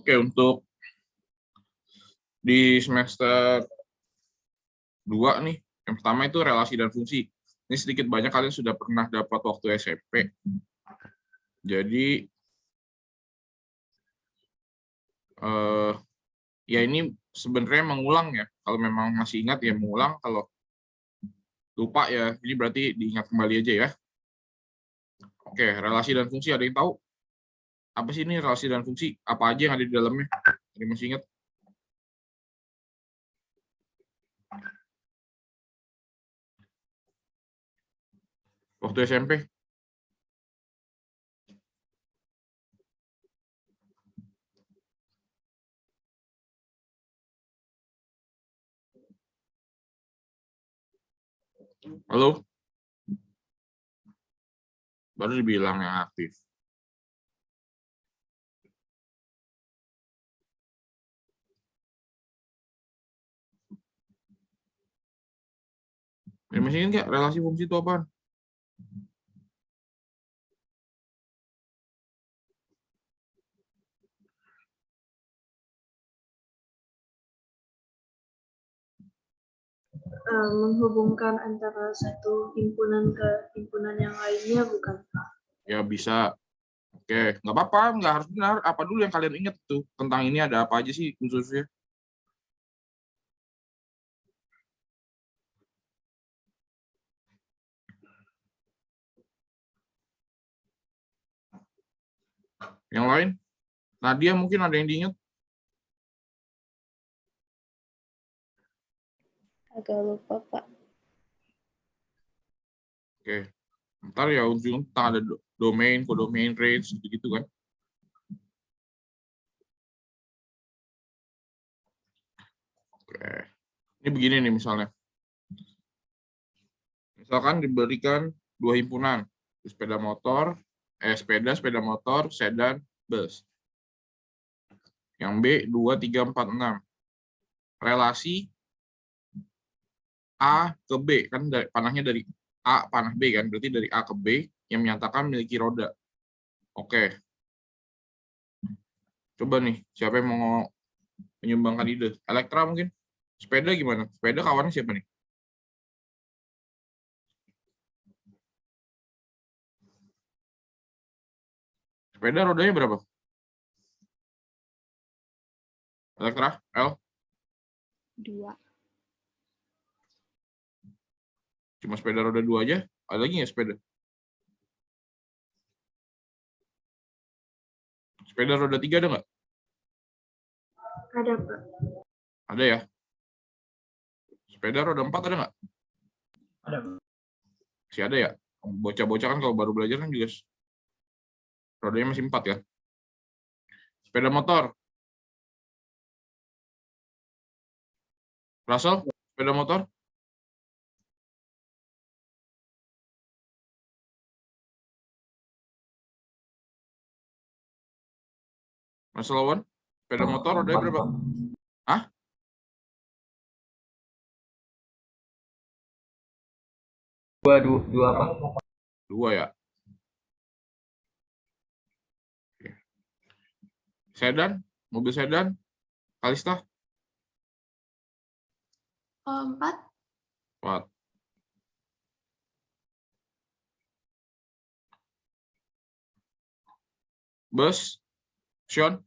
Oke, untuk di semester 2 nih, yang pertama itu relasi dan fungsi. Ini sedikit banyak kalian sudah pernah dapat waktu SMP. Jadi, ya ini sebenarnya mengulang ya. Kalau memang masih ingat ya mengulang, kalau lupa ya, ini berarti diingat kembali aja ya. Oke, relasi dan fungsi, ada yang tahu? Apa sih ini relasi dan fungsi? Apa aja yang ada di dalamnya? Ada yang masih ingat? Waktu SMP? Halo? Baru dibilang yang aktif. Ada yang masih ingat nggak relasi fungsi itu apaan? Menghubungkan antara satu himpunan ke himpunan yang lainnya, bukan? Ya bisa. Oke, nggak apa-apa, nggak harus benar. Apa dulu yang kalian ingat tuh tentang ini, ada apa aja sih khususnya? Yang lain? Nadia mungkin ada yang diingat? Agak lupa, Pak. Oke, ntar ya ujung tentang ada domain, codomain, range, gitu-gitu kan. Oke, ini begini nih misalnya. Misalkan diberikan dua himpunan, sepeda motor, sepeda motor, sedan, bus. Yang B 2, 3, 4, 6. Relasi A ke B, kan panahnya dari A panah B kan, berarti dari A ke B yang menyatakan memiliki roda. Oke. Coba nih, siapa yang mau menyumbangkan ide? Elektra mungkin? Sepeda gimana? Sepeda kawannya siapa nih? Sepeda rodanya berapa? Elektra? L? 2. Cuma sepeda roda 2 aja? Ada lagi nggak sepeda? Sepeda roda 3 ada nggak? Ada, Pak. Ada ya? Sepeda roda 4 ada nggak? Ada. Masih ada ya? Bocah-bocah kan kalau baru belajar kan juga rodanya masih 4 ya? Sepeda motor? Russell? Sepeda motor? Russell Lawan? Sepeda motor rodanya berapa? Hah? Dua apa? 2 ya? Sedan? Mobil sedan? Kalista? 4. 4. Bus? Sean?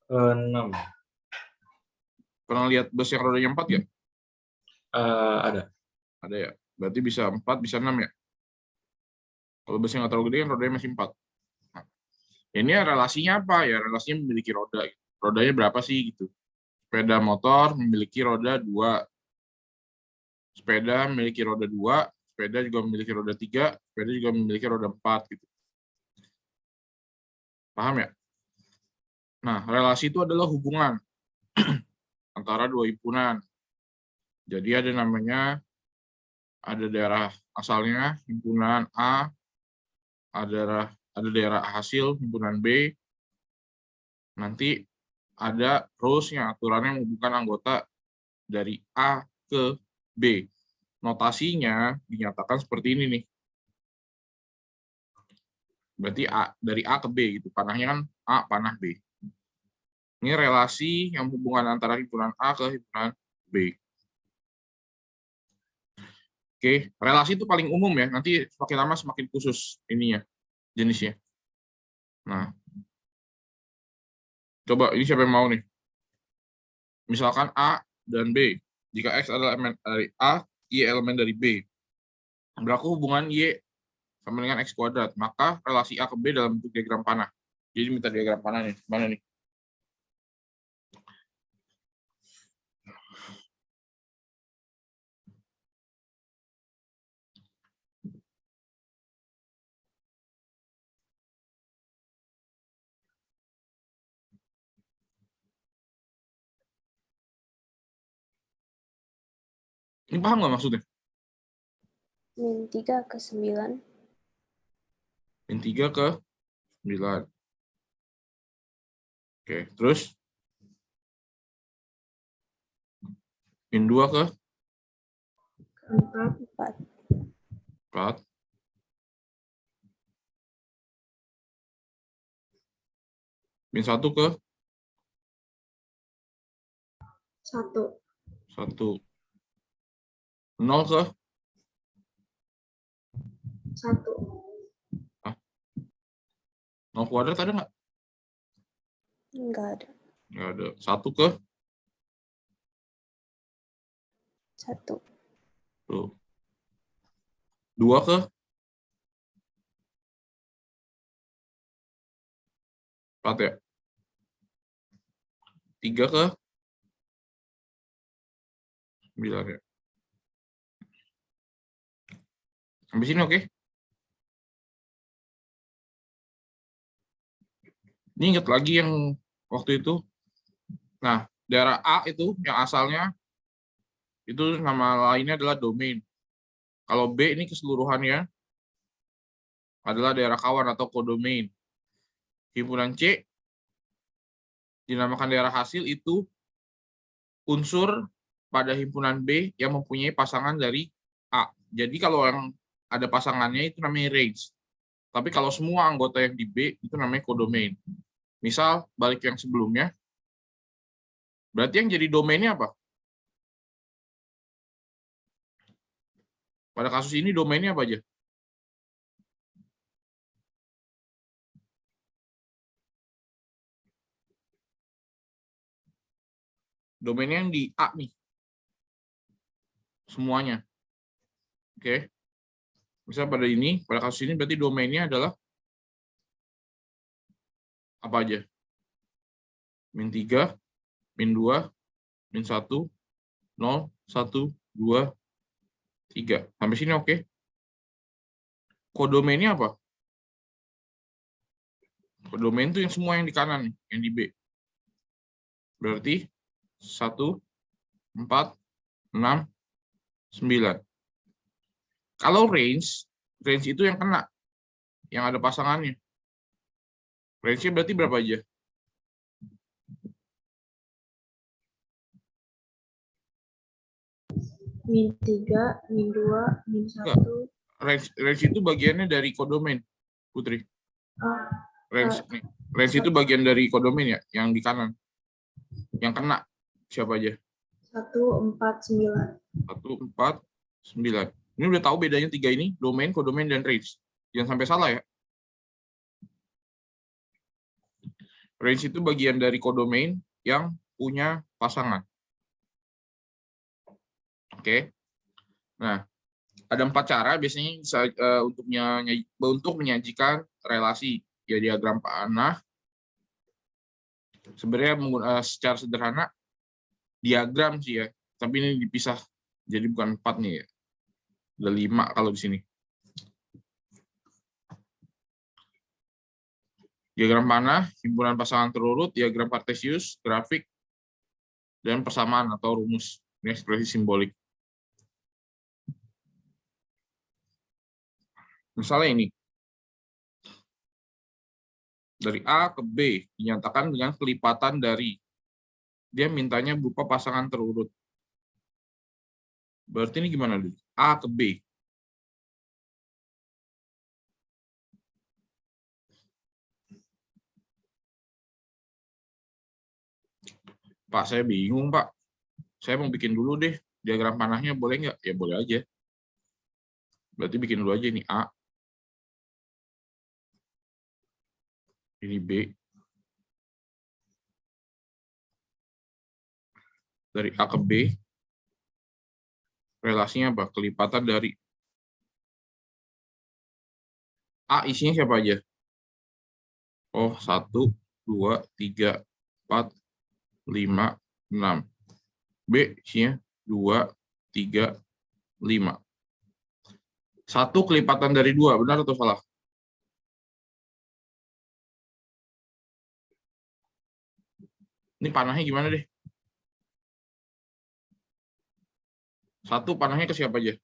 6. Pernah lihat bus yang rodanya 4 ya? Ada. Ada ya? Berarti bisa 4, bisa 6 ya? Kalau bus yang nggak terlalu gede kan rodanya masih 4. Nah, ini relasinya apa ya? Relasinya memiliki roda. Rodanya berapa sih gitu? Sepeda motor memiliki roda 2. Sepeda memiliki roda 2. Sepeda juga memiliki roda 3. Sepeda juga memiliki roda 4 gitu. Paham ya? Nah, relasi itu adalah hubungan antara dua himpunan. Jadi ada namanya, ada daerah asalnya himpunan A, ada daerah hasil himpunan B. Nanti ada rulesnya, aturannya menghubungkan anggota dari A ke B. Notasinya dinyatakan seperti ini nih. Berarti A, dari A ke B gitu. Panahnya kan A, panah B. Ini relasi yang hubungan antara himpunan A ke himpunan B. Oke, relasi itu paling umum ya. Nanti semakin lama semakin khusus ininya, jenisnya. Nah, coba ini siapa yang mau nih? Misalkan A dan B. Jika X adalah elemen dari A, Y elemen dari B. Berlaku hubungan Y sama dengan X kuadrat. Maka relasi A ke B dalam bentuk diagram panah. Jadi minta diagram panah nih. Mana nih? Ini paham nggak maksudnya? Min 3 ke 9. Min 3 ke 9. Oke, terus min 2 ke 4. 4. 4. Min 1 ke 1. 1. 0 ke 1. 0 kuadrat ada nggak? Enggak ada. Nggak ada. 1 ke 1. 2 ke 4 ya. 3 ke 9 ya. Sampai sini oke? Ini ingat lagi yang waktu itu. Nah, daerah A itu yang asalnya itu nama lainnya adalah domain. Kalau B ini keseluruhannya adalah daerah kawan atau kodomain. Himpunan C dinamakan daerah hasil itu unsur pada himpunan B yang mempunyai pasangan dari A. Jadi kalau yang ada pasangannya itu namanya range. Tapi kalau semua anggota yang di B itu namanya kodomain. Misal balik yang sebelumnya, berarti yang jadi domainnya apa? Pada kasus ini domainnya apa aja? Domainnya yang di A nih. Semuanya. Oke. Misal pada kasus ini berarti domainnya adalah apa aja? Min 3, min 2, min 1, 0, 1, 2, 3. Sampai sini oke. Kodomainnya apa? Kodomain itu yang semua yang di kanan nih, yang di B. Berarti 1, 4, 6, 9. Kalau range itu yang kena, yang ada pasangannya. Range-nya berarti berapa aja? Min 3, min 2, min 1. Range itu bagiannya dari kodomain, Putri. Range itu bagian dari kodomain ya, yang di kanan. Yang kena siapa aja? 1, 4, 9. 1, 4, 9. Ini udah tahu bedanya 3 ini, domain, kodomain, dan range. Jangan sampai salah ya. Range itu bagian dari kodomain yang punya pasangan. Oke. Nah, ada 4 cara biasanya untuk menyajikan relasi. Ya, diagram panah. Sebenarnya secara sederhana diagram sih ya, tapi ini dipisah. Jadi bukan 4 nih ya. Ada 5 kalau di sini. Diagram panah, himpunan pasangan terurut, diagram kartesius, grafik, dan persamaan atau rumus. Ini ekspresi simbolik. Misalnya ini. Dari A ke B dinyatakan dengan kelipatan dari. Dia mintanya berupa pasangan terurut. Berarti ini gimana dulu? A ke B. Pak, saya bingung, Pak. Saya mau bikin dulu deh. Diagram panahnya boleh nggak? Ya boleh aja. Berarti bikin dulu aja ini A. Ini B. Dari A ke B. Relasinya apa? Kelipatan dari A isinya siapa aja? Oh, 1, 2, 3, 4, 5, 6. B isinya 2, 3, 5. 1 kelipatan dari 2, benar atau salah? Ini panahnya gimana deh? 1 panahnya ke siapa aja?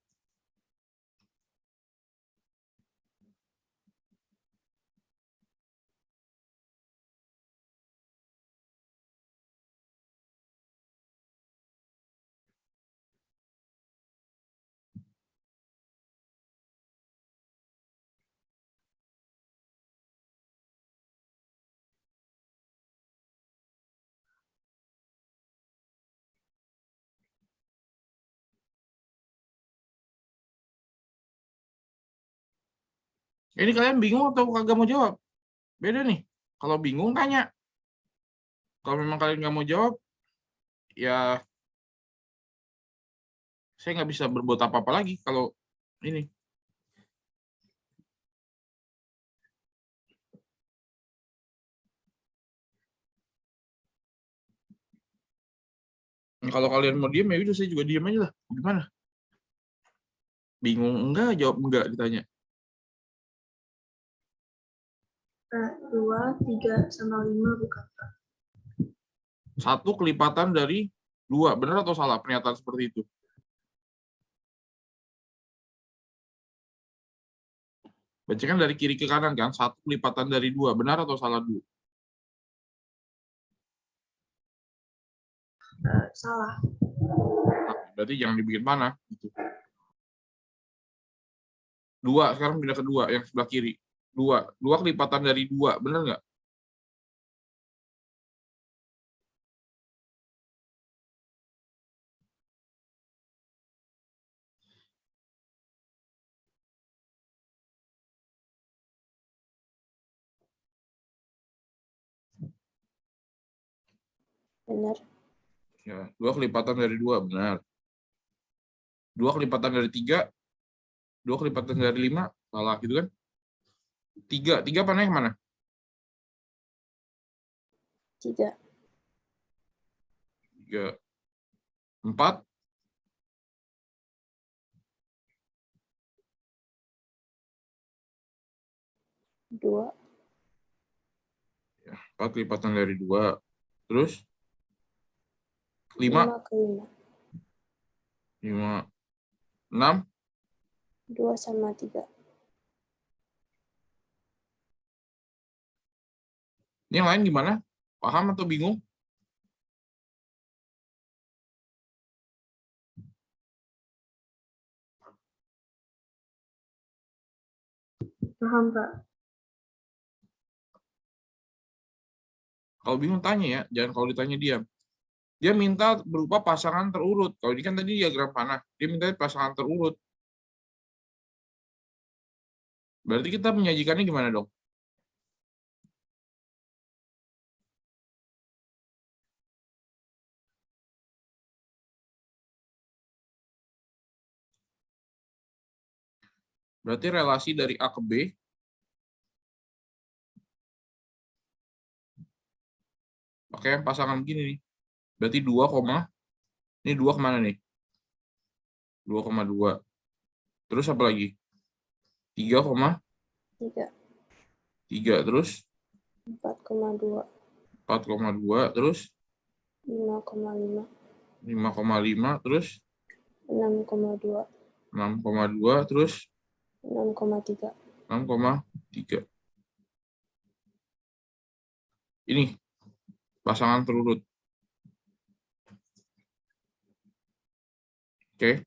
Ini kalian bingung atau kagak mau jawab? Beda nih. Kalau bingung tanya. Kalau memang kalian nggak mau jawab, ya saya nggak bisa berbuat apa-apa lagi kalau ini. Kalau kalian mau diem, ya udah saya juga diem aja lah. Gimana? Bingung enggak, jawab enggak ditanya. 2, 3, sama 5 bukan, Pak. 1 kelipatan dari 2, benar atau salah pernyataan seperti itu? Bacakan dari kiri ke kanan kan, 1 kelipatan dari 2, benar atau salah dulu? Salah. Berarti jangan dibikin panah. Gitu. 2, sekarang pindah ke 2, yang sebelah kiri. 2 kelipatan dari 2, benar nggak? Benar. Ya, 2 kelipatan dari 2, benar. 2 kelipatan dari 3, 2 kelipatan dari 5, salah gitu kan? 3 panahnya kemana? 3. 3, 4, 2. 4 kelipatan dari 2. Terus 5, 5 ke 5. 5, 6, 2 sama 3. ini yang lain gimana? Paham atau bingung? Paham, Pak. Kalau bingung tanya ya, jangan kalau ditanya diam. Dia minta berupa pasangan terurut. Kalau ini kan tadi diagram panah, dia minta pasangan terurut. Berarti kita menyajikannya gimana dong? Berarti relasi dari A ke B pakai pasangan begini nih. Berarti 2, ini 2 kemana nih? 2,2. Terus apa lagi? 3, 3. 3. Terus 4,2. 4,2. Terus 5,5. 5,5. Terus 6,2. 6,2. Terus 6,3. 6,3. Ini pasangan terurut. Oke.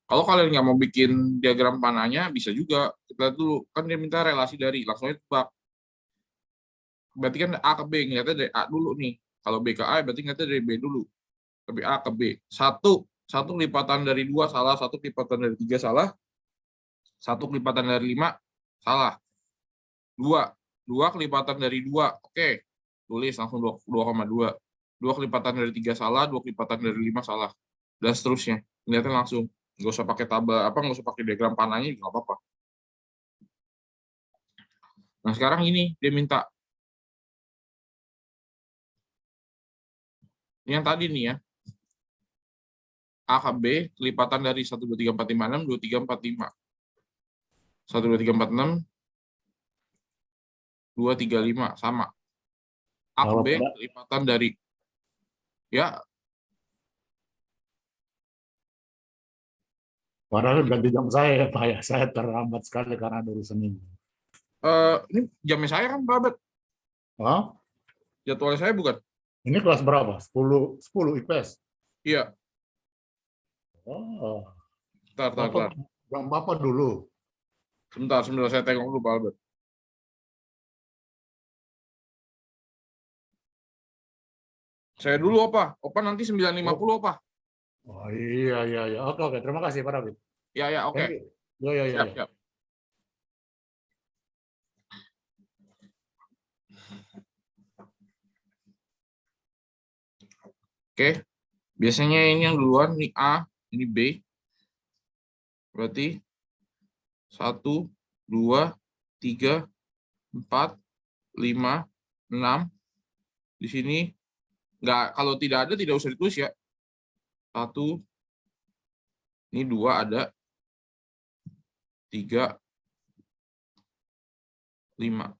Kalau kalian nggak mau bikin diagram panahnya, bisa juga. Kita dulu, kan dia minta relasi dari, langsung aja tebak. berarti kan A ke B, ngeliatnya dari A dulu nih. Kalau B ke A, berarti ngeliatnya dari B dulu. Tapi A ke B. Satu kelipatan dari 2 salah, satu kelipatan dari 3 salah, satu kelipatan dari 5 salah. 2 kelipatan dari 2, oke. Tulis langsung 2,2. 2 kelipatan dari 3 salah, 2 kelipatan dari 5 salah. Dan seterusnya. Ngeliatnya langsung. Nggak usah pakai tabel, nggak usah pakai diagram panahnya juga nggak apa-apa. Nah sekarang ini dia minta yang tadi nih ya, A ke B kelipatan dari 1, 2, 3, 4, 5, 6, 2, 3, 4, 5. 1, 2, 3, 4, 6, 2, 3, 5 sama. A ke B kelipatan dari ya Padahal ganti jam saya ya Pak ya. Saya terlambat sekali karena ada urusan ini. ini jamnya saya kan Pak Abed. Hah? Jadwalnya saya bukan. Ini kelas berapa? 10 IPS. Iya, Oh, tar. jam Bapak dulu. Sebentar saya tengok dulu Pak Albert. Saya dulu apa? Opa nanti 9.50 apa? Oh iya. Oke. Terima kasih Pak David. Ya, oke. Thank you. Ya. Siap. Oke. Biasanya ini yang duluan, ini A, ini B. Berarti 1, 2, 3, 4, 5, 6. Di sini nggak, kalau tidak ada tidak usah ditulis ya. 1, ini 2 ada, 3, 5.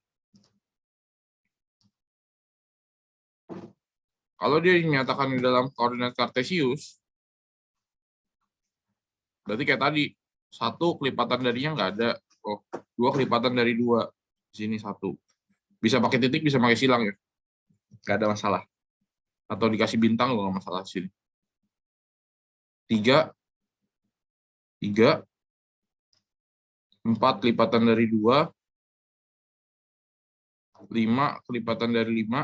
Kalau dia dinyatakan di dalam koordinat kartesius, berarti kayak tadi, 1 kelipatan darinya nggak ada. 2 kelipatan dari 2. Di sini 1. Bisa pakai titik, bisa pakai silang ya. Nggak ada masalah. Atau dikasih bintang juga nggak masalah di sini. 3, 4 kelipatan dari 2, 5 kelipatan dari 5,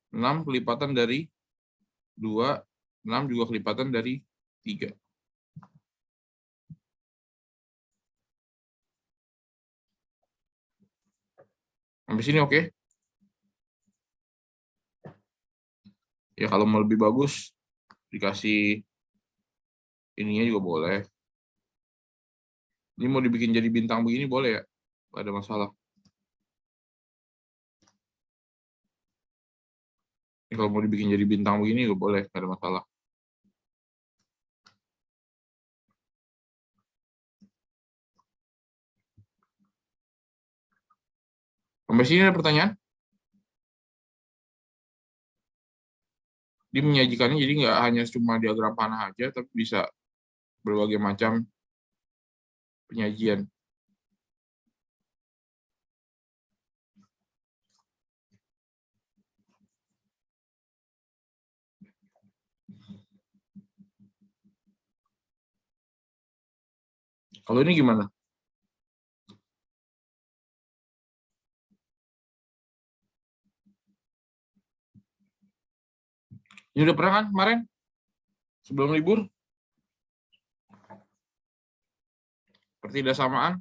6 kelipatan dari 2, 6 juga kelipatan dari 3. Sampai sini oke? Ya kalau mau lebih bagus, dikasih ininya juga boleh. Ini mau dibikin jadi bintang begini boleh ya? Nggak ada masalah. Ini kalau mau dibikin jadi bintang begini juga boleh, nggak ada masalah. Sampai sini ada pertanyaan? Dia menyajikannya jadi nggak hanya cuma diagram panah aja, tapi bisa berbagai macam penyajian. Kalau ini gimana? Ini udah pernah kan kemarin? Sebelum libur? Pertidaksamaan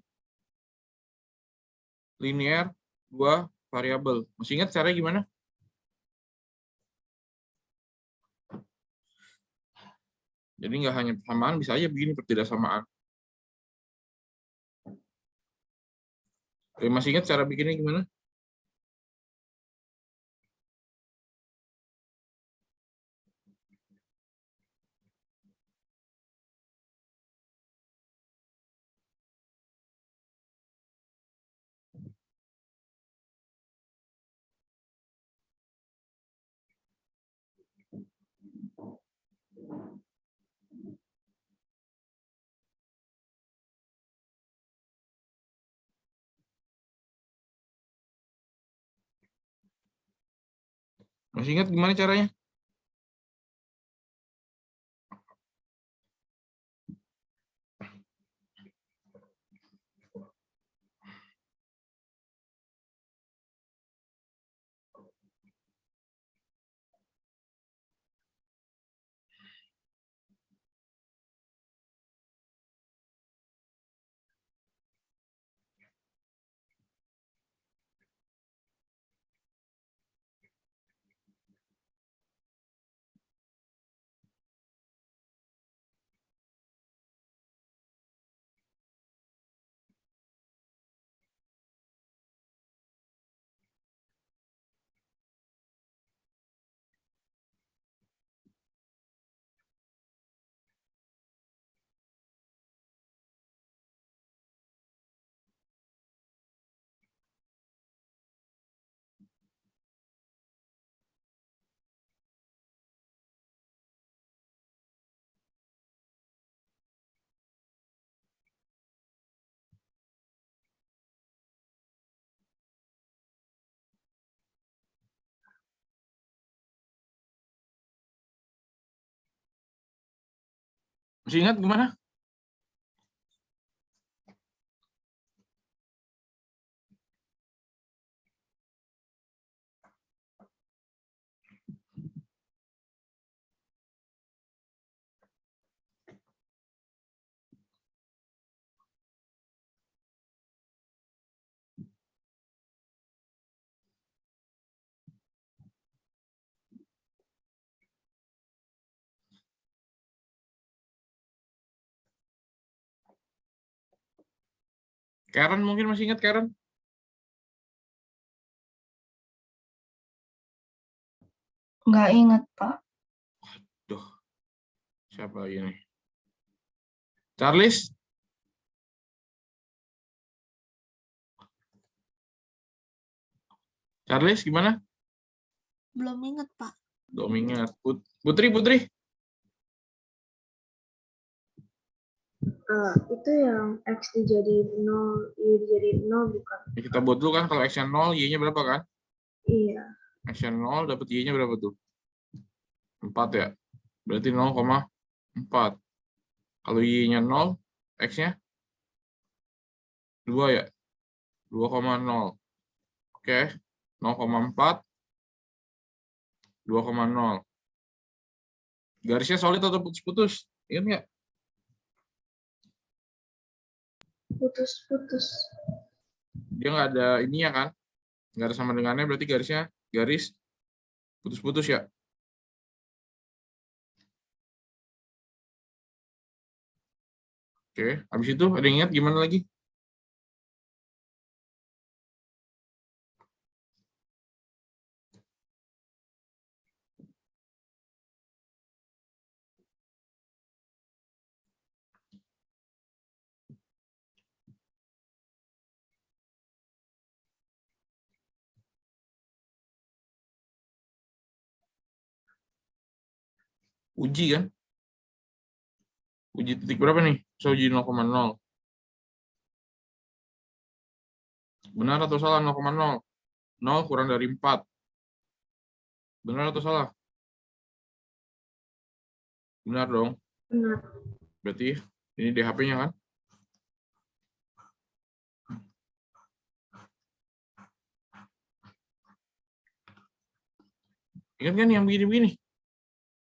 linear 2 variabel. Masih ingat caranya gimana? Jadi nggak hanya persamaan, bisa aja begini pertidaksamaan. Oke, masih ingat cara bikinnya gimana? Masih ingat gimana caranya? Masih ingat gimana? Karen mungkin masih ingat Karen? Nggak ingat, Pak. Duh, siapa lagi nih? Charles? Charles gimana? Belum ingat, Pak. Belum ingat. Putri? Itu yang X dijadiin 0, Y dijadiin 0 bukan? Ya, kita buat dulu kan, kalau X-nya 0, Y-nya berapa kan? Iya. X-nya 0, dapat Y-nya berapa tuh? 4 ya? Berarti 0,4. Kalau Y-nya 0, X-nya 2 ya? 2,0. Oke, 0,4, 2,0. Garisnya solid atau putus-putus? Ingat nggak? Putus-putus. Dia nggak ada ininya kan? Nggak ada sama dengannya, berarti garisnya garis putus-putus ya? Oke, habis itu ada yang ingat gimana lagi? Uji kan? Uji titik berapa nih? So, uji 0,0. Benar atau salah 0,0? 0 kurang dari 4. Benar atau salah? Benar dong. Benar. Berarti ini DHP-nya kan? Ingat kan yang begini-begini?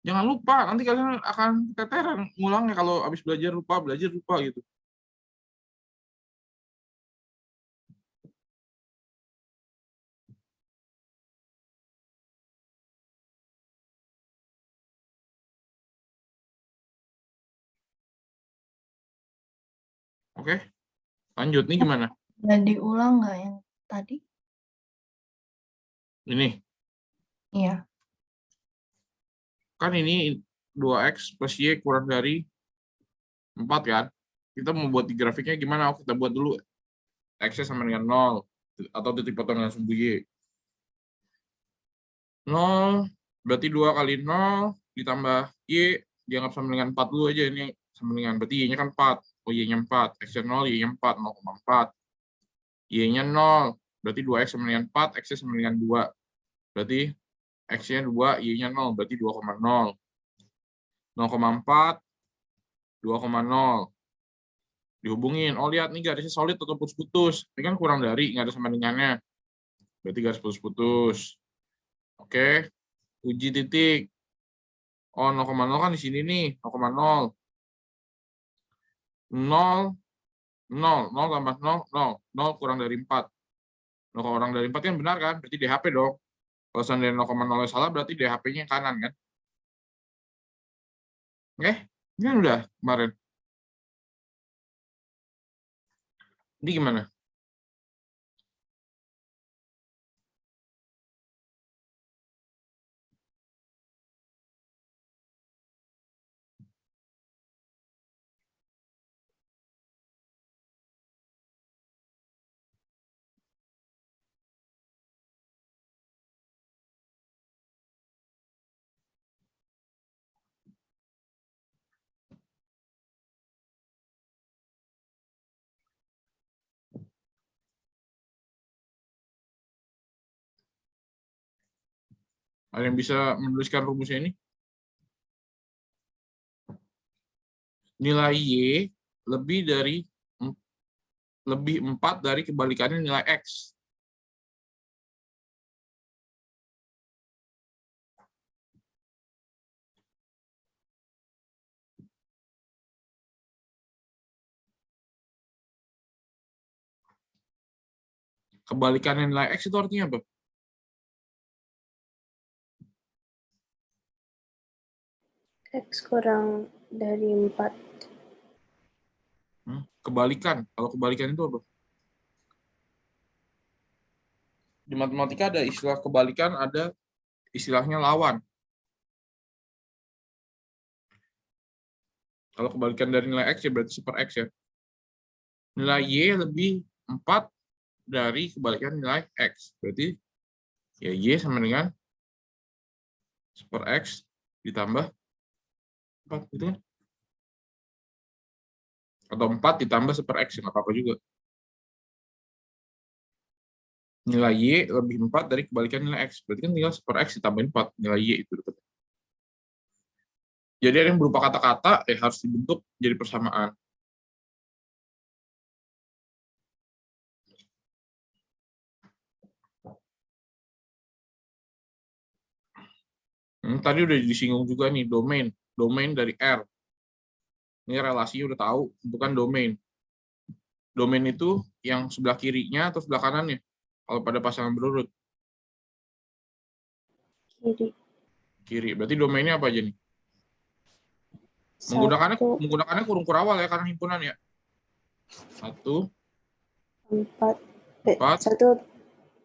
Jangan lupa, nanti kalian akan keteteran ngulangnya kalau habis belajar lupa gitu. Oke, lanjut nih gimana? Udah diulang nggak yang tadi? Ini, Iya. kan ini 2X plus Y kurang dari 4 kan? Kita mau buat di grafiknya gimana? Oh, kita buat dulu X-nya sama dengan 0 atau titik potongan sumbu Y. 0 berarti 2 kali 0 ditambah Y dianggap sama dengan 4 dulu aja, ini sama dengan berarti Y-nya kan 4. Oh, Y-nya 4, X-nya 0, Y-nya 4, 0,4. Y-nya 0, berarti 2X sama dengan 4, X-nya sama dengan 2. Berarti X-nya 2, Y-nya 0, berarti 2,0. 0,4, 2,0. Dihubungin. Oh, lihat nih garisnya solid atau putus-putus. Ini kan kurang dari, nggak ada sama dengannya. Berarti garis putus-putus. Oke. Uji titik. Oh, 0,0 kan di sini nih. 0,0. 0, 0, 0 tambah 0, 0. 0 kurang dari 4. 0 kurang dari 4 kan benar kan? Berarti DHP dong. Kalau seandainya 0,0 salah, berarti DHP-nya kanan kan? Oke, ini kan udah kemarin. Ini gimana? Ada yang bisa menuliskan rumusnya ini? nilai Y lebih 4 dari kebalikannya nilai X. Kebalikannya nilai X itu artinya apa? X kurang dari 4. Kebalikan. Kalau kebalikan itu apa? Di matematika ada istilah kebalikan, ada istilahnya lawan. Kalau kebalikan dari nilai X ya berarti super X ya. Nilai Y lebih 4 dari kebalikan nilai X. Berarti ya Y sama dengan super X ditambah 4 gitu kan? Atau 4 ditambah super X, nggak apa-apa juga. Nilai Y lebih 4 dari kebalikan nilai X. Berarti kan tinggal super X ditambah 4. Nilai Y itu dapat. Jadi ada yang berupa kata-kata harus dibentuk jadi persamaan. Tadi udah disinggung juga nih domain. Domain dari R. Ini relasinya udah tahu, bukan domain. Domain itu yang sebelah kirinya atau sebelah kanannya? Kalau pada pasangan berurut. Kiri. Kiri. Berarti domainnya apa aja nih? 1, Menggunakannya kurung kurawal ya, karena himpunan ya. 1, 4, 4. 1,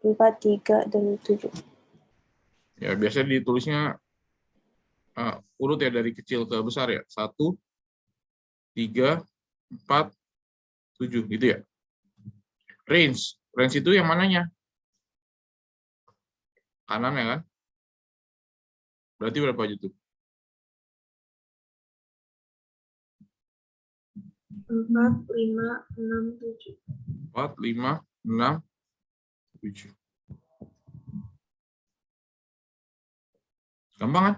4, 3, dan 7. Ya, biasanya ditulisnya urut ya dari kecil ke besar ya. 1, 3, 4, 7 gitu ya. Range. Range itu yang mananya? Kanan ya kan? Berarti berapa aja tuh? 4, 5, 6, 7. 4, 5, 6, 7. Gampang kan?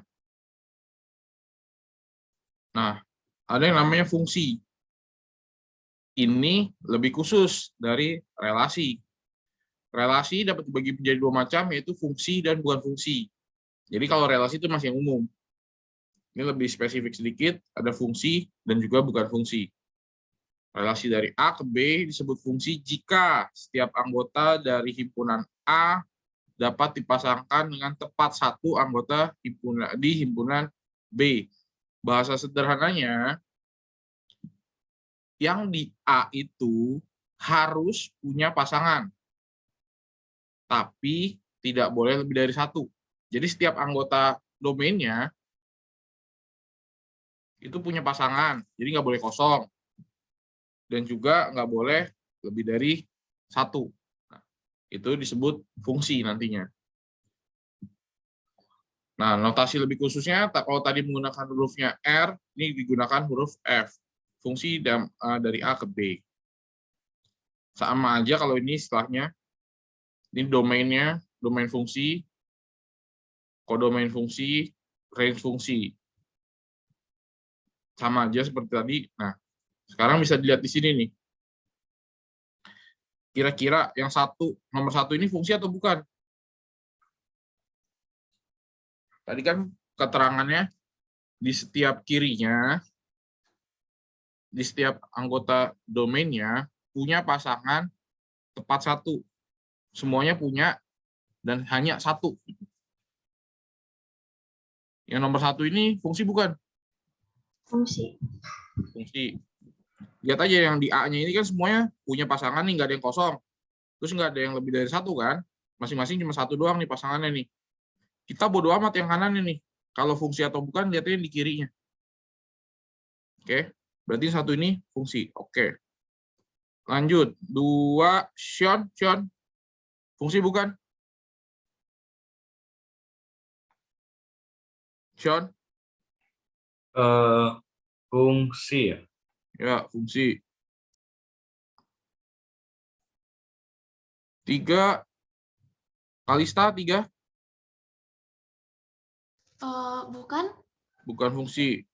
Nah, ada yang namanya fungsi. Ini lebih khusus dari relasi. Relasi dapat dibagi menjadi 2 macam, yaitu fungsi dan bukan fungsi. Jadi kalau relasi itu masih yang umum. Ini lebih spesifik sedikit, ada fungsi dan juga bukan fungsi. Relasi dari A ke B disebut fungsi jika setiap anggota dari himpunan A dapat dipasangkan dengan tepat satu anggota di himpunan B. Bahasa sederhananya, yang di A itu harus punya pasangan, tapi tidak boleh lebih dari 1. Jadi setiap anggota domainnya itu punya pasangan, jadi nggak boleh kosong. Dan juga nggak boleh lebih dari 1. Nah, itu disebut fungsi nantinya. Nah, notasi lebih khususnya, kalau tadi menggunakan hurufnya R, ini digunakan huruf F. Fungsi dari A ke B. Sama aja kalau ini istilahnya. Ini domainnya, domain fungsi, kodomain fungsi, range fungsi. Sama aja seperti tadi. Nah, sekarang bisa dilihat di sini nih. Kira-kira yang nomor 1 ini fungsi atau bukan? Tadi kan keterangannya di setiap kirinya, di setiap anggota domainnya punya pasangan tepat 1. Semuanya punya dan hanya 1. Yang nomor 1 ini fungsi bukan? Fungsi. Fungsi. Lihat aja yang di A-nya ini kan semuanya punya pasangan nih, nggak ada yang kosong. Terus nggak ada yang lebih dari 1 kan? Masing-masing cuma 1 doang nih pasangannya nih. Kita bodo amat yang kanannya nih. Kalau fungsi atau bukan, lihatnya di kirinya. Oke, berarti 1 ini fungsi. Oke. Lanjut. 2, Sean. Fungsi bukan? Sean? Fungsi ya. Ya, fungsi. 3, Kalista, 3. Bukan. Bukan fungsi.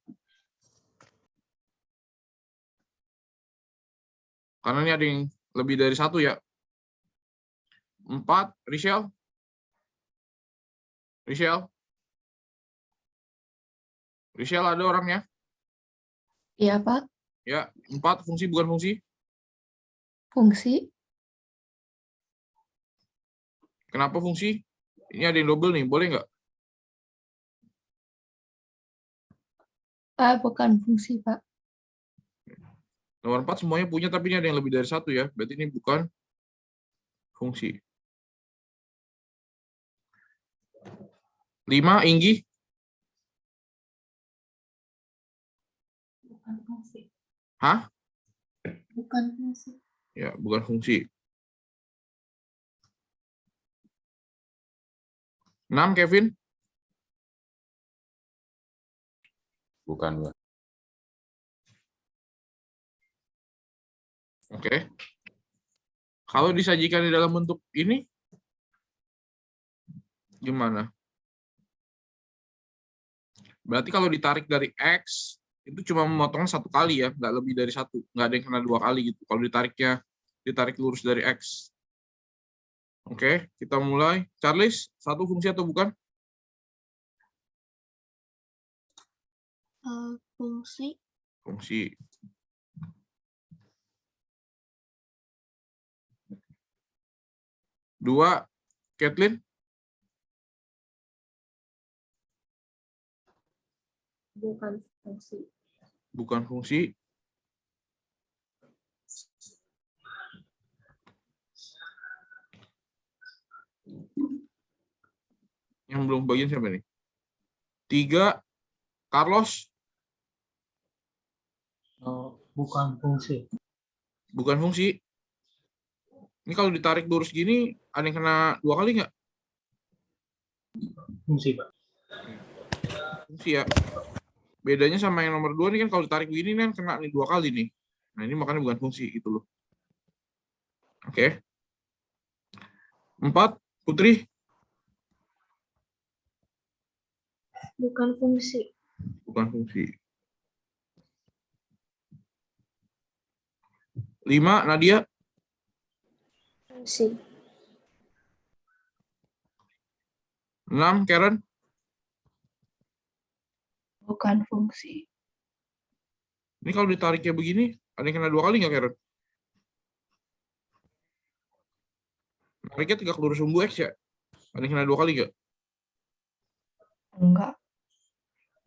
Karena ini ada yang lebih dari 1 ya. 4, Richelle? Richelle? Richelle ada orangnya? Iya, Pak. Ya, 4 fungsi bukan fungsi. Fungsi. Kenapa fungsi? Ini ada yang double nih, boleh nggak? Bukan fungsi, Pak. Nomor 4 semuanya punya, tapi ini ada yang lebih dari 1 ya. Berarti ini bukan fungsi. 5, Inggi? Bukan fungsi. Hah? Bukan fungsi. Ya, bukan fungsi. 6, Kevin? Bukan, Pak. Oke. Kalau disajikan di dalam bentuk ini, gimana? Berarti kalau ditarik dari X, itu cuma memotong 1 kali ya, nggak lebih dari 1. Nggak ada yang kena 2 kali gitu. Kalau ditarik lurus dari X. Oke, kita mulai. Charles, 1 fungsi atau bukan? Fungsi. Fungsi. Dua, Kathleen? Bukan fungsi. Bukan fungsi. Yang belum bagian siapa nih? 3, Carlos? Bukan fungsi. Bukan fungsi. Ini kalau ditarik lurus gini, ada yang kena 2 kali nggak? Fungsi, Pak. Fungsi ya. Bedanya sama yang nomor 2 nih kan, kalau ditarik begini kan kena nih 2 kali nih. Nah ini makanya bukan fungsi gitu loh. Oke. 4, Putri? Bukan fungsi. Bukan fungsi. 5, Nadia? Fungsi. 6, Karen? Bukan fungsi. Ini kalau ditariknya begini, ada yang kena 2 kali nggak, Karen? Tariknya tegak lurus sumbu X ya? Ada yang kena 2 kali nggak? Enggak.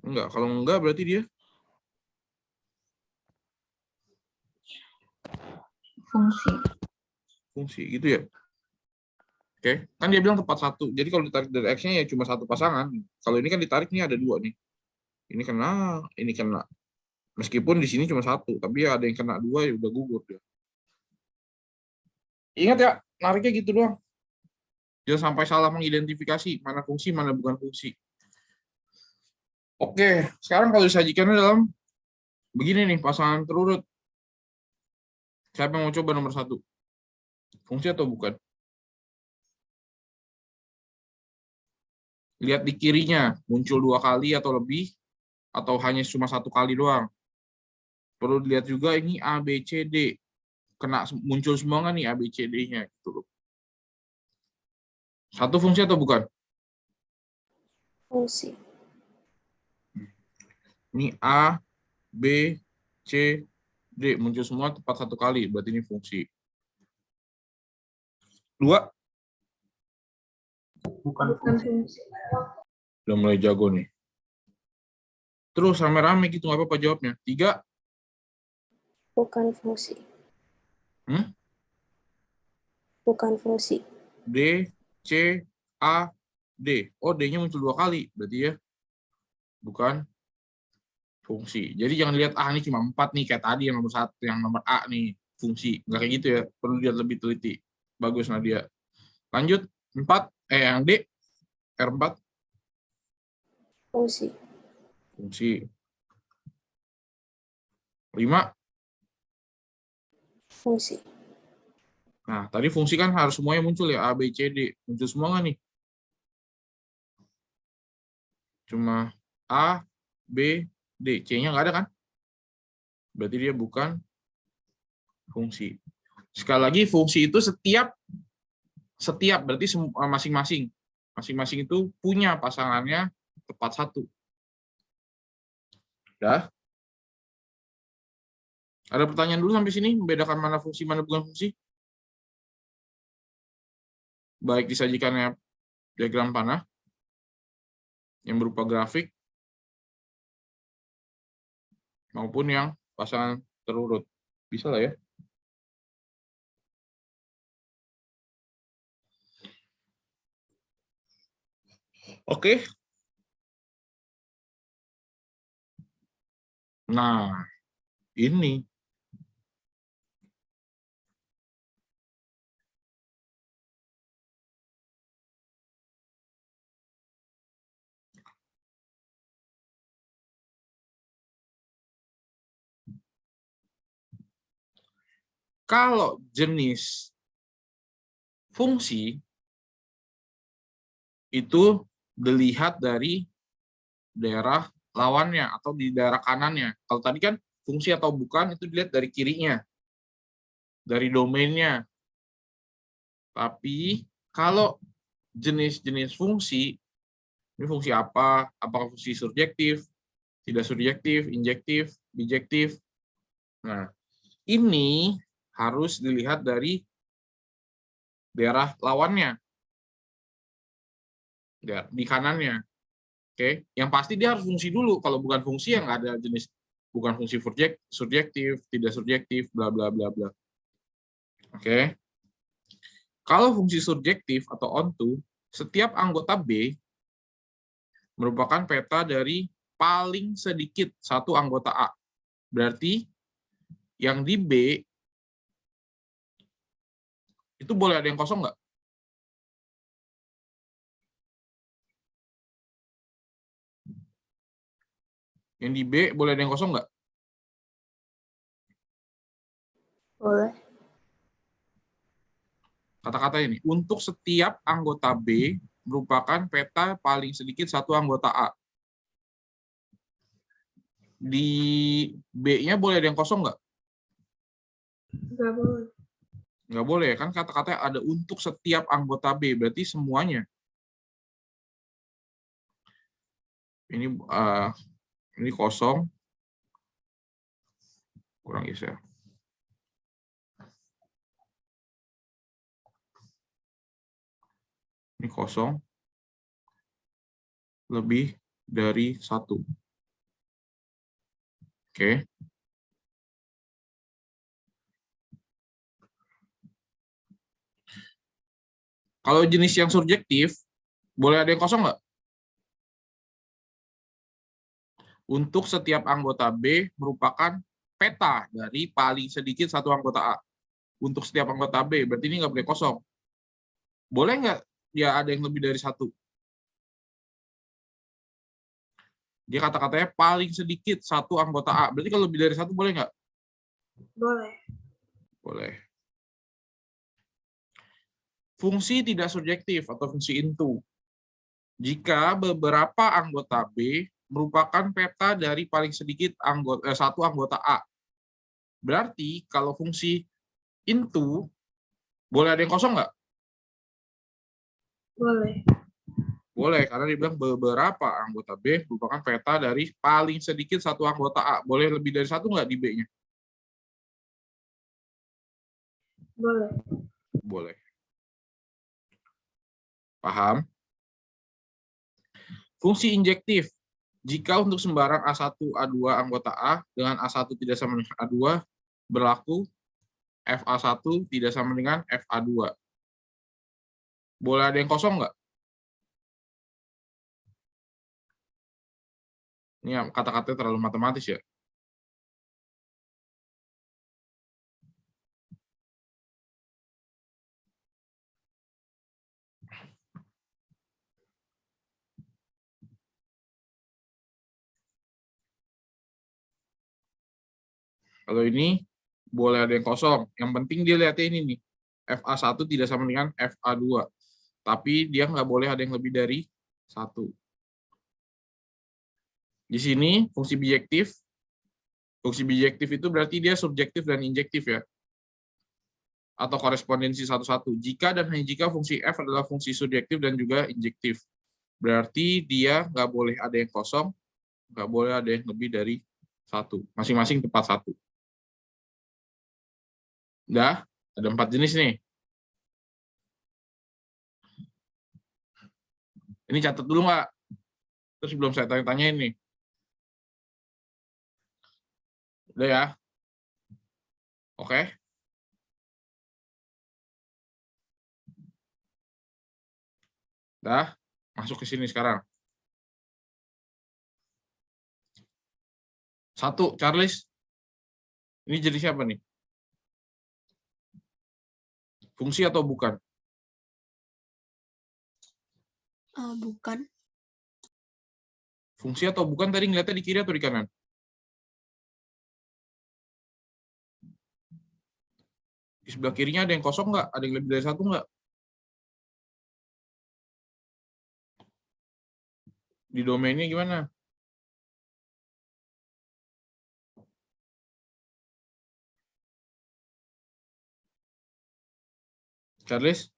Enggak. Kalau enggak berarti dia Fungsi. fungsi gitu ya. Oke, kan dia bilang tepat 1. Jadi kalau ditarik dari X-nya ya cuma 1 pasangan. Kalau ini kan ditarik nih ada 2 nih. Ini kena, ini kena. Meskipun di sini cuma 1, tapi ya ada yang kena 2 ya udah gugur dia. Ingat ya, nariknya gitu doang. Jangan sampai salah mengidentifikasi mana fungsi, mana bukan fungsi. Oke, sekarang kalau disajikannya dalam begini nih, pasangan terurut. Siapa yang mau coba nomor 1? Fungsi atau bukan? Lihat di kirinya, muncul 2 kali atau lebih, atau hanya cuma 1 kali doang. Perlu dilihat juga ini A, B, C, D. Kena muncul semua nggak nih A, B, C, D-nya gitu loh. 1 fungsi atau bukan? Fungsi. Ini A, B, C, D. Muncul semua tepat 1 kali, berarti ini fungsi. 2. Bukan Bukan fungsi. fungsi. Udah mulai jago nih. Terus rame-rame gitu, nggak apa-apa jawabnya. 3. Bukan fungsi. Bukan fungsi. D, C, A, D. Oh, D-nya muncul 2 kali, berarti ya bukan fungsi. Jadi jangan lihat ini cuma 4 nih kayak tadi yang nomor 1, yang nomor A nih fungsi. Nggak kayak gitu ya. Perlu lihat lebih teliti. Bagus Nadia. Lanjut 4, yang D, R4. Fungsi. Fungsi. 5. Fungsi. Nah, tadi fungsi kan harus semuanya muncul ya, A, B, C, D. Muncul semua nggak nih? Cuma A, B, D. C-nya nggak ada kan? Berarti dia bukan Fungsi. Sekali lagi, fungsi itu setiap berarti masing-masing. Masing-masing itu punya pasangannya tepat satu. Dah? Ada pertanyaan dulu sampai sini, membedakan mana fungsi, mana bukan fungsi? Baik disajikannya diagram panah, yang berupa grafik, maupun yang pasangan terurut. Bisa lah ya. Oke. Nah, ini. Kalau jenis fungsi itu dilihat dari daerah lawannya atau di daerah kanannya. Kalau tadi kan fungsi atau bukan itu dilihat dari kirinya, dari domainnya. Tapi kalau jenis-jenis fungsi, ini fungsi apa? Apakah fungsi surjektif, tidak surjektif, injektif, bijektif? Nah, ini harus dilihat dari daerah lawannya, di kanannya. Oke, yang pasti dia harus fungsi dulu. Kalau bukan fungsi, yang nggak ada jenis, bukan fungsi surjektif, tidak surjektif, bla bla bla bla. Oke, kalau fungsi surjektif atau onto, setiap anggota B merupakan peta dari paling sedikit satu anggota A. Berarti yang di B itu boleh ada yang kosong nggak? Yang di B boleh ada yang kosong nggak? Boleh. Kata-kata ini, untuk setiap anggota B merupakan peta paling sedikit satu anggota A. Di B-nya boleh ada yang kosong nggak? Nggak boleh. Nggak boleh, kan kata-katanya ada untuk setiap anggota B, berarti semuanya. Ini kosong. Kurang geser. Ini kosong. Lebih dari satu. Oke. Kalau jenis yang surjektif, boleh ada yang kosong nggak? Untuk setiap anggota B merupakan peta dari paling sedikit satu anggota A. Untuk setiap anggota B, berarti ini nggak boleh kosong. Boleh nggak dia ada yang lebih dari satu? Dia kata-katanya paling sedikit satu anggota A. Berarti kalau lebih dari satu boleh nggak? Boleh. Boleh. Fungsi tidak surjektif atau fungsi into. Jika beberapa anggota B merupakan peta dari paling sedikit satu anggota A. Berarti kalau fungsi into, boleh ada yang kosong nggak? Boleh. Boleh, karena dibilang beberapa anggota B merupakan peta dari paling sedikit satu anggota A. Boleh lebih dari satu nggak di B-nya? Boleh. Boleh. Paham? Fungsi injektif. Jika untuk sembarang A1, A2 anggota A dengan A1 tidak sama dengan A2, berlaku FA1 tidak sama dengan FA2. Boleh ada yang kosong nggak? Ini kata-katanya terlalu matematis ya. Kalau ini boleh ada yang kosong. Yang penting dia lihatnya ini nih. FA1 tidak sama dengan FA2. Tapi dia nggak boleh ada yang lebih dari 1. Di sini fungsi bijektif. Fungsi bijektif itu berarti dia subjektif dan injektif ya. atau korespondensi satu-satu. Jika dan hanya jika fungsi f adalah fungsi subjektif dan juga injektif. Berarti dia nggak boleh ada yang kosong, nggak boleh ada yang lebih dari satu. Masing-masing tepat satu. Udah, ada 4 jenis nih. Ini catat dulu nggak? Terus sebelum saya tanya-tanyain nih. Udah ya? Oke. Udah, masuk ke sini sekarang. 1, Charles. Ini jenisnya apa nih? Fungsi atau bukan? Bukan. Fungsi atau bukan tadi ngeliatnya di kiri atau di kanan? Di sebelah kirinya ada yang kosong nggak? Ada yang lebih dari satu nggak? Di domainnya gimana? Charles?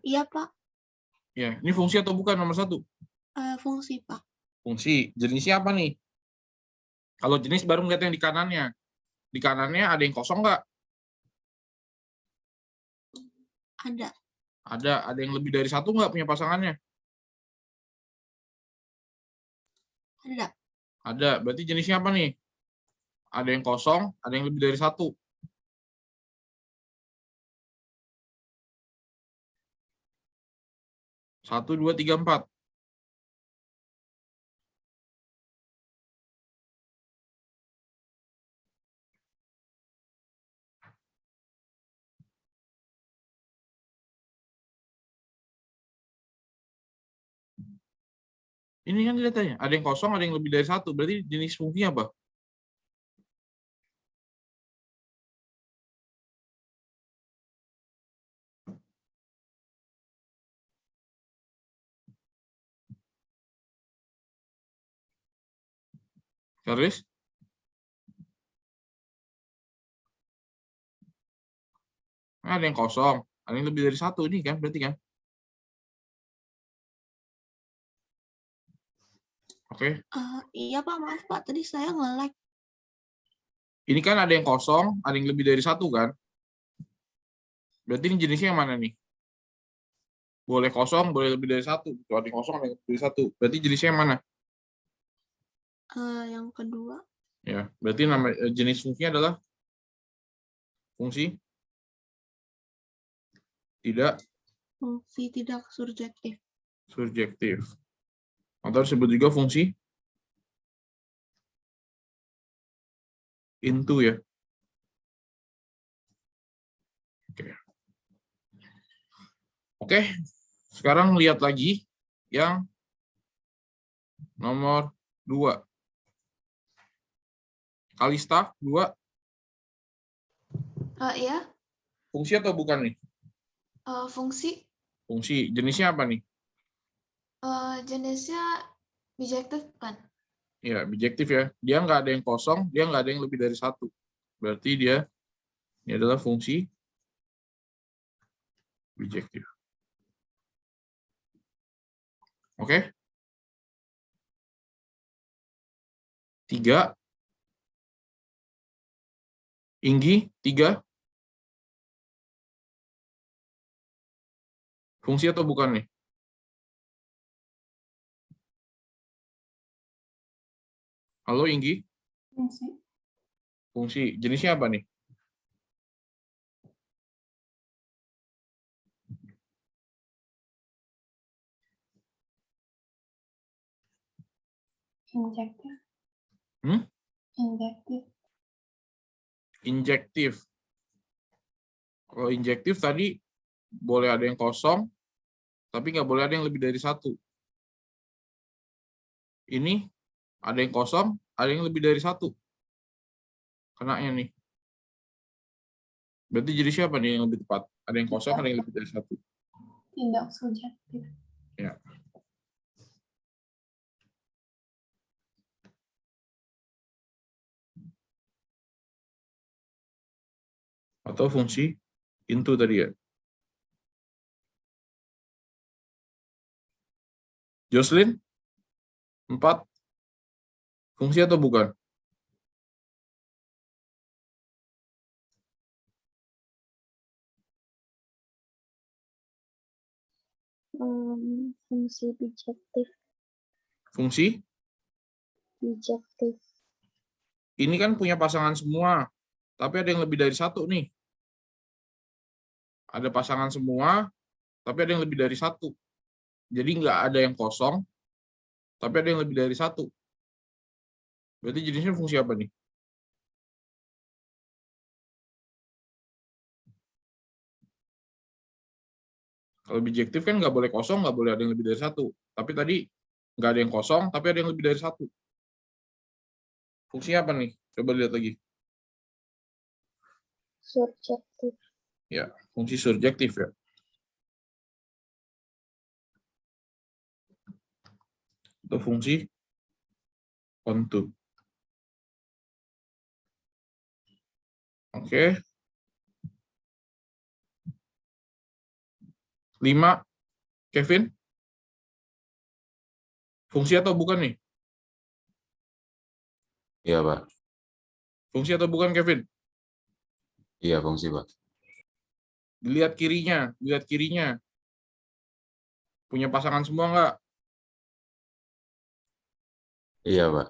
Iya, Pak. Ya, ini fungsi atau bukan nomor 1? Fungsi, Pak. Fungsi. Jenisnya apa nih? Kalau jenis baru ngeliat yang di kanannya. Di kanannya ada yang kosong nggak? Ada. Ada yang lebih dari satu nggak punya pasangannya? Ada. Ada. Berarti jenisnya apa nih? Ada yang kosong, ada yang lebih dari satu. Satu, dua, tiga, 4. Ini kan datanya. Ada yang kosong, ada yang lebih dari satu. Berarti jenis fungsinya apa? Charles? Ada yang kosong, ada yang lebih dari satu. Ini kan berarti kan? Oke. Iya, Pak. Maaf, Pak. Tadi saya nge-lag. Ini kan ada yang kosong, ada yang lebih dari satu kan? Berarti ini jenisnya yang mana nih? Boleh kosong, boleh lebih dari satu. Ada yang kosong, ada yang lebih dari satu. Berarti jenisnya yang mana? Yang kedua. Ya, berarti nama jenis fungsinya adalah fungsi tidak Fungsi tidak surjektif. subjektif. Atau disebut juga fungsi into ya. Oke, sekarang lihat lagi yang nomor 2. Kalista, 2. Iya, Fungsi atau bukan nih? fungsi Fungsi. Jenisnya apa nih? jenisnya bijektif kan? Ya, bijektif ya. Dia nggak ada yang kosong, dia nggak ada yang lebih dari satu. Berarti dia ini adalah fungsi bijektif. Oke? 3. Inggi, 3. Fungsi atau bukan nih? Halo Inggi? Fungsi. Fungsi. Jenisnya apa nih? Injektif. Injektif. Injektif. Kalau injektif tadi boleh ada yang kosong, tapi nggak boleh ada yang lebih dari satu. Ini ada yang kosong, ada yang lebih dari satu. Kenanya nih. Berarti jadi siapa nih yang lebih tepat? Ada yang kosong, ada yang lebih dari satu. Tidak subjektif. Ya. Atau fungsi into tadi ya. Jocelyn? 4. Fungsi atau bukan? Fungsi bijektif. Fungsi? Bijektif. Ini kan punya pasangan semua, tapi ada yang lebih dari satu nih. Ada pasangan semua, tapi ada yang lebih dari satu. Jadi nggak ada yang kosong, tapi ada yang lebih dari satu. Berarti jenisnya fungsi apa nih? Kalau bijektif kan nggak boleh kosong, nggak boleh ada yang lebih dari satu. Tapi tadi nggak ada yang kosong, tapi ada yang lebih dari satu. Fungsinya apa nih? Coba lihat lagi. Surjektif. Ya, fungsi surjektif ya. Atau fungsi onto. Oke. 5. Kevin? Fungsi atau bukan nih? Iya, Pak. Fungsi atau bukan, Kevin? Iya, fungsi, Pak. Lihat kirinya. Punya pasangan semua nggak? Iya, Pak.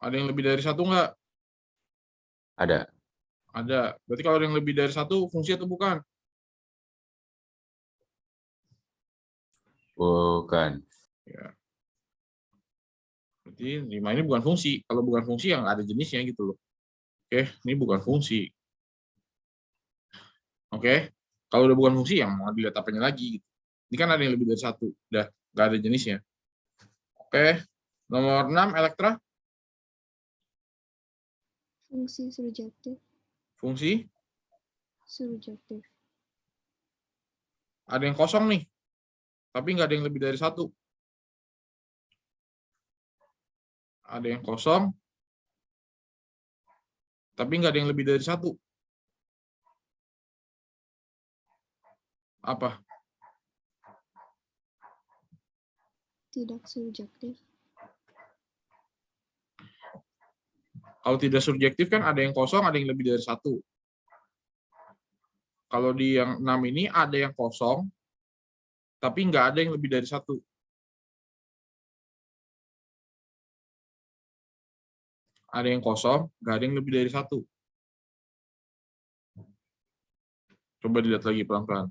Ada yang lebih dari satu nggak? Ada. Ada. Berarti kalau ada yang lebih dari satu, fungsi atau bukan? Bukan. Ya. Berarti 5 ini bukan fungsi. Kalau bukan fungsi, yang ada jenisnya gitu loh. Oke, ini bukan fungsi. Oke, kalau udah bukan fungsi, yang mau dilihat apanya lagi. Gitu. Ini kan ada yang lebih dari satu. Udah, nggak ada jenisnya. Oke, nomor 6, Elektra. Fungsi surjektif. Fungsi. Surjektif. Ada yang kosong nih. Tapi nggak ada yang lebih dari satu. Ada yang kosong. Tapi nggak ada yang lebih dari satu. Apa? Tidak surjektif. Kalau tidak subjektif kan ada yang kosong, ada yang lebih dari satu. Kalau di yang 6 ini ada yang kosong, tapi nggak ada yang lebih dari satu. Ada yang kosong, nggak ada yang lebih dari satu. Coba dilihat lagi pelan-pelan.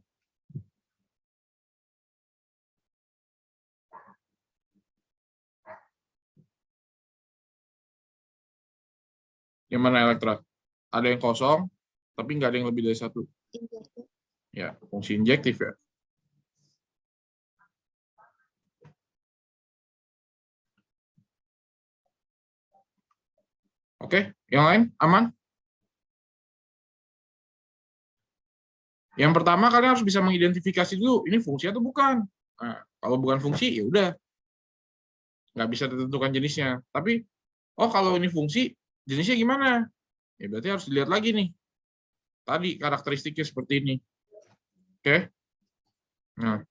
Yang mana, Elektra? Ada yang kosong, tapi nggak ada yang lebih dari satu. Injektif. Ya, fungsi injektif ya. Oke, yang lain aman? Yang pertama kalian harus bisa mengidentifikasi dulu ini fungsi atau bukan. Nah, kalau bukan fungsi ya udah nggak bisa ditentukan jenisnya. Tapi oh kalau ini fungsi jenisnya gimana? Ya berarti harus dilihat lagi nih. Tadi karakteristiknya seperti ini. Oke. Nah,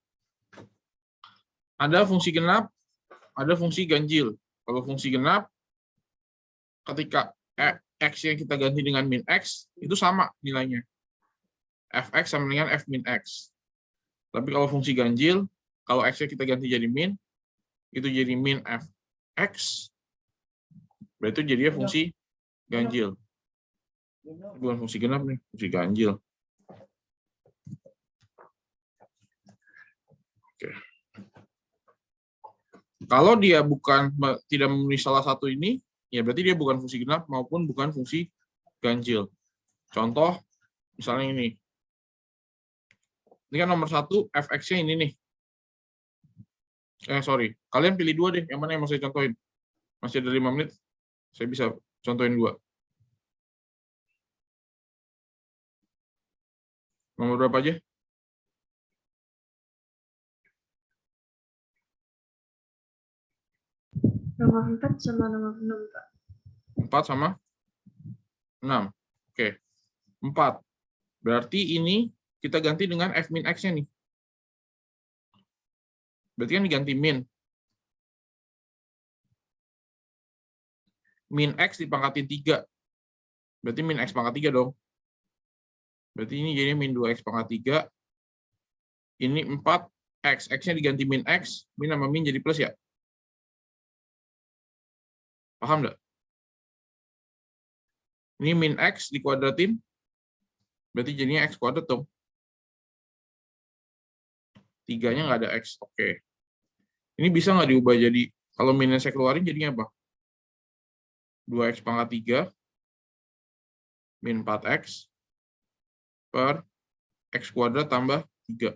ada fungsi genap, ada fungsi ganjil. Kalau fungsi genap, ketika x yang kita ganti dengan min x itu sama nilainya. Fx sama dengan f min x. Tapi kalau fungsi ganjil, kalau x-nya kita ganti jadi min, itu jadi min fx, berarti jadinya fungsi ganjil. Bukan fungsi genap nih, fungsi ganjil. Oke. Kalau dia tidak memenuhi salah satu ini, ya berarti dia bukan fungsi genap maupun bukan fungsi ganjil. Contoh, misalnya ini. Ini kan nomor 1, fx-nya ini nih. Sorry. Kalian pilih 2 deh. Yang mana yang mau saya contohin? Masih ada 5 menit. Saya bisa contohin 2. Nomor berapa aja? Nomor 4 sama nomor 6, Pak. 4 sama 6. Oke. 4. Berarti ini kita ganti dengan F min X-nya nih. Berarti kan diganti min. Min X dipangkatin 3. Berarti min X pangkat 3 dong. Berarti ini jadi min 2X pangkat 3. Ini 4X. X-nya diganti min X. Min sama min jadi plus ya. Paham nggak? Ini min X dikuadratin. Berarti jadinya X kuadrat dong. 3-nya nggak ada X. Oke. Ini bisa nggak diubah jadi, kalau minus saya keluarin jadinya apa? 2X pangkat 3 min 4X per X kuadrat tambah 3.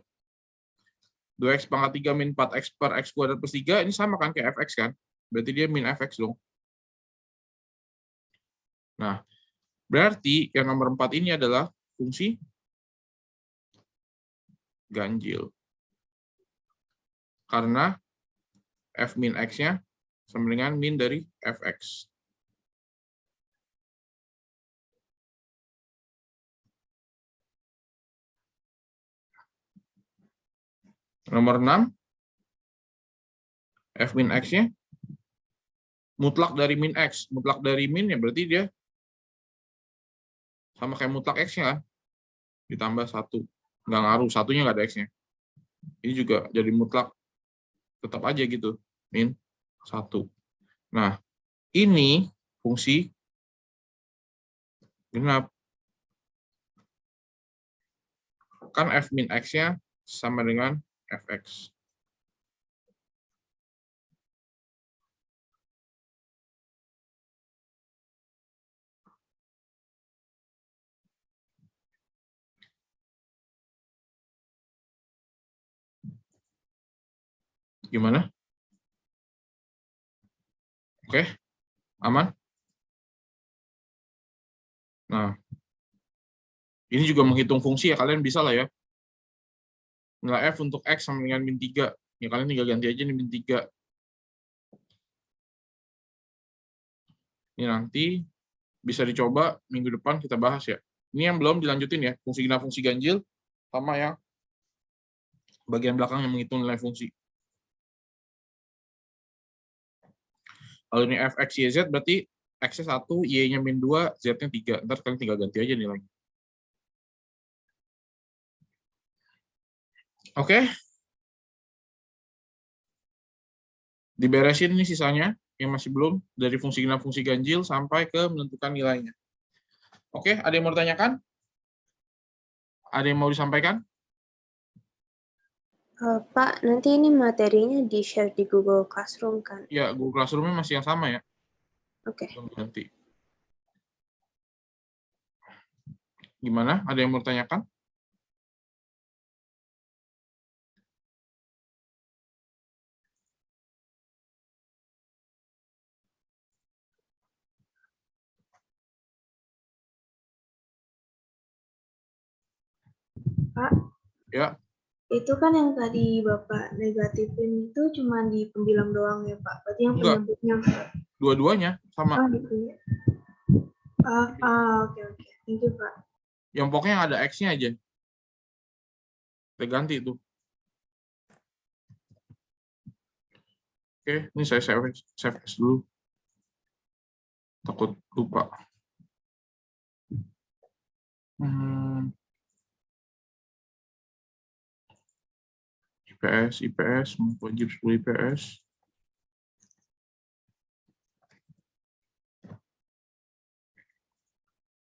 2X pangkat 3 min 4X per X kuadrat plus 3, ini sama kan kayak Fx kan? Berarti dia min Fx dong. Nah, berarti yang nomor 4 ini adalah fungsi ganjil. Karena F min X-nya sama dengan min dari Fx. Nomor 6, F min X-nya mutlak dari min X. Mutlak dari min ya berarti dia sama kayak mutlak X-nya kan. Ditambah 1. Nggak ngaruh, satunya nggak ada X-nya. Ini juga jadi mutlak. Tetap aja gitu. Min 1. Nah, ini fungsi genap. Kan F min X-nya sama dengan Fx. Gimana? Oke, aman? Nah, ini juga menghitung fungsi ya, kalian bisa lah ya. Nilai F untuk X sama dengan min 3. Ya kalian tinggal ganti aja nih min 3. Ini nanti bisa dicoba minggu depan kita bahas ya. Ini yang belum dilanjutin ya, fungsi genap, fungsi ganjil, sama yang bagian belakang yang menghitung nilai fungsi. Kalau ini F, X, Y, Z berarti X-nya 1, Y-nya min 2, Z-nya 3. Ntar kalian tinggal ganti aja nilainya. Oke. Diberesin nih sisanya, yang masih belum, dari fungsi genap, fungsi ganjil, sampai ke menentukan nilainya. Oke, ada yang mau ditanyakan? Ada yang mau disampaikan? Pak, nanti ini materinya di-share di Google Classroom kan? Ya, Google Classroom-nya masih yang sama ya. Oke. Nanti. Gimana? Ada yang mau ditanyakan? Pak, Ya. itu kan yang tadi Bapak negatifin itu cuma di pembilang doang ya Pak? Berarti yang Enggak. penyebutnya Dua-duanya sama. gitu ya? Oke. Thank you Pak. Yang pokoknya ada X-nya aja. Kita ganti itu. Oke, ini saya save X dulu. Takut lupa. IPS, wajib 10 IPS.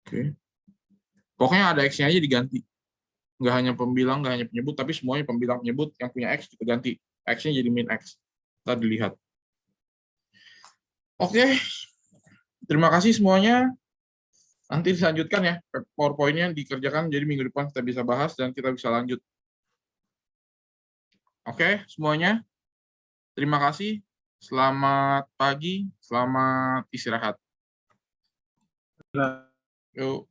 Oke. Pokoknya ada X-nya aja diganti. Nggak hanya pembilang, nggak hanya penyebut, tapi semuanya pembilang penyebut yang punya X kita ganti. X-nya jadi min X. Kita dilihat. Oke. Terima kasih semuanya. Nanti dilanjutkan ya. PowerPoint-nya dikerjakan, jadi minggu depan kita bisa bahas dan kita bisa lanjut. Oke, semuanya. Terima kasih. Selamat pagi, selamat istirahat. Yuk.